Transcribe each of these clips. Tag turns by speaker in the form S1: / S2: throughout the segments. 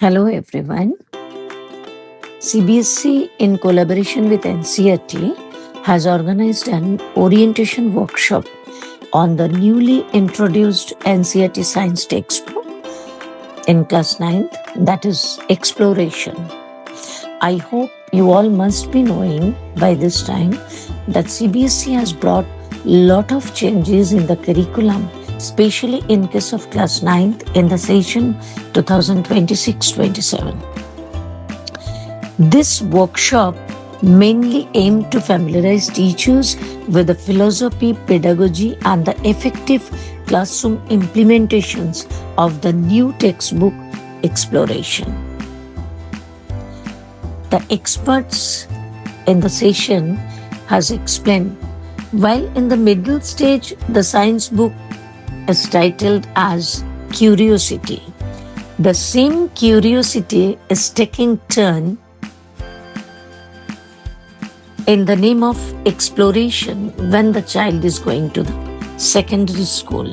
S1: Hello everyone. CBSC in collaboration with NCERT has organized an orientation workshop on the newly introduced NCERT science textbook in class 9th, that is exploration. I hope you all must be knowing by this time that CBSC has brought lot of changes in the curriculum, especially in case of class 9th in the session 2026-27. This workshop mainly aimed to familiarize teachers with the philosophy, pedagogy, and the effective classroom implementations of the new textbook exploration. The experts in the session has explained while in the middle stage the science book is titled as Curiosity. The same curiosity is taking turn in the name of exploration when the child is going to the secondary school.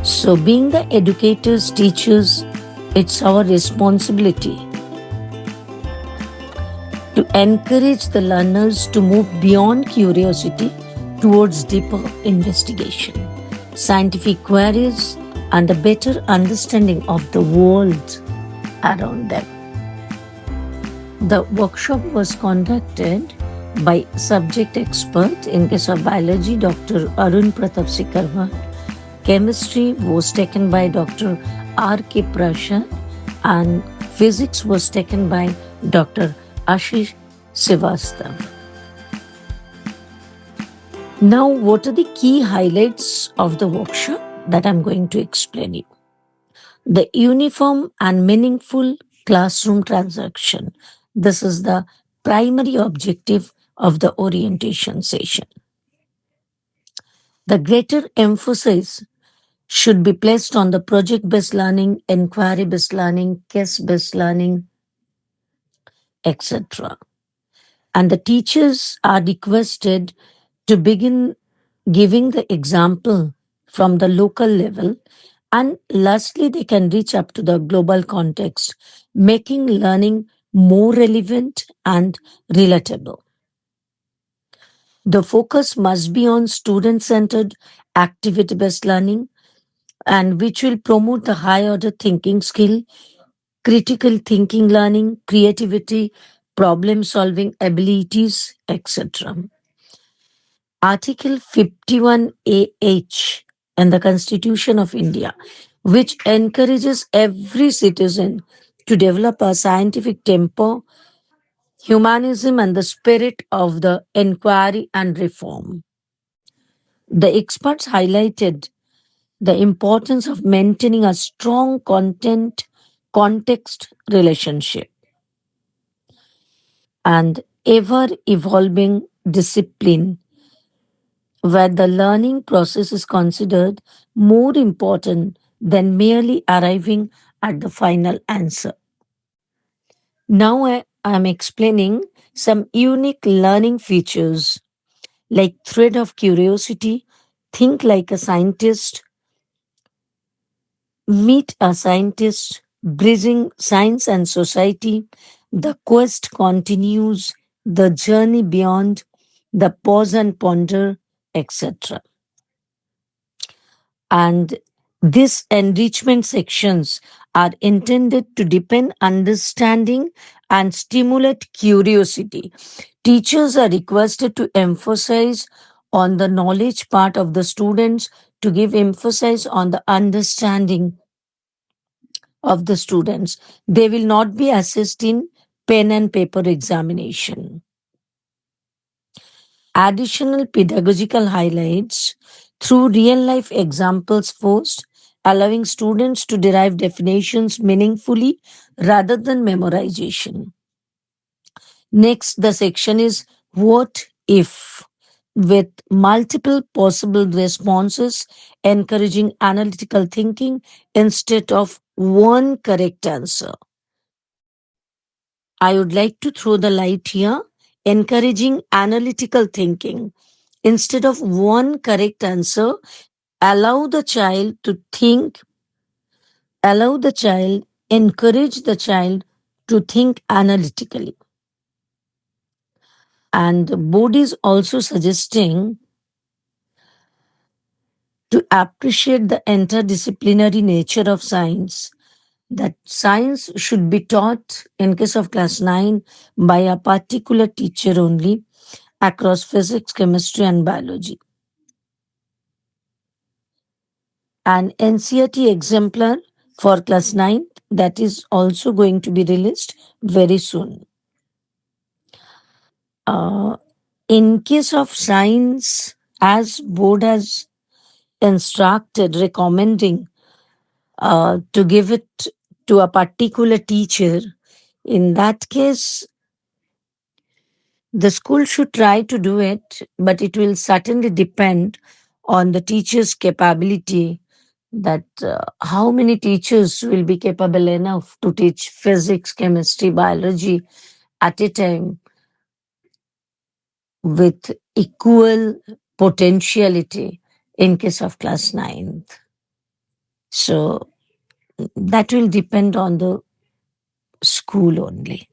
S1: So, being the educators, teachers, it's our responsibility to encourage the learners to move beyond curiosity towards deeper investigation, scientific queries, and a better understanding of the world around them. The workshop was conducted by subject expert in case of biology, Dr. Arun Pratap Sikarwar. Chemistry was taken by Dr. R.K. Prashad, and physics was taken by Dr. Ashish Srivastav. Now, what are the key highlights of the workshop that I'm going to explain you? The uniform and meaningful classroom transaction. This is the primary objective of the orientation session. The greater emphasis should be placed on the project based learning, inquiry based learning, case based learning, etc. And the teachers are requested to begin giving the example from the local level, and lastly, they can reach up to the global context, making learning more relevant and relatable. The focus must be on student centered, activity based learning, and which will promote the high order thinking skill, critical thinking learning, creativity, problem solving abilities, etc. Article 51AH in the Constitution of India, which encourages every citizen to develop a scientific temper, humanism, and the spirit of the inquiry and reform. The experts highlighted the importance of maintaining a strong content context relationship and ever evolving discipline where the learning process is considered more important than merely arriving at the final answer. Now I am explaining some unique learning features like thread of curiosity, think like a scientist, meet a scientist, bridging science and society, the quest continues, the journey beyond, the pause and ponder, etc. And these enrichment sections are intended to deepen understanding and stimulate curiosity. Teachers are requested to emphasize on the knowledge part of the students, to give emphasis on the understanding of the students. They will not be assessed in pen and paper examination. Additional pedagogical highlights through real life examples first, allowing students to derive definitions meaningfully rather than memorization. Next, the section is what if, with multiple possible responses, encouraging analytical thinking instead of one correct answer. I would like to throw the light here, encouraging analytical thinking. Instead of one correct answer, allow the child to think, allow the child encourage the child to think analytically. And the board is also suggesting to appreciate the interdisciplinary nature of science, that science should be taught in case of class 9 by a particular teacher only across physics, chemistry, and biology. An NCERT exemplar for class 9 that is also going to be released very soon. Uh, in case of science, as board has instructed, recommending to give it to a particular teacher, in that case, the school should try to do it, but it will certainly depend on the teacher's capability, that how many teachers will be capable enough to teach physics, chemistry, biology at a time with equal potentiality in case of class 9th. So that will depend on the school only.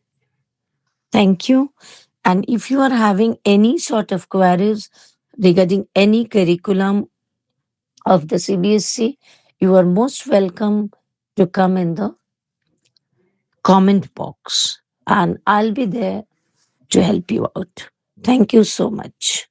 S1: Thank you. And if you are having any sort of queries regarding any curriculum of the CBSC, you are most welcome to come in the comment box and I'll be there to help you out. Thank you so much.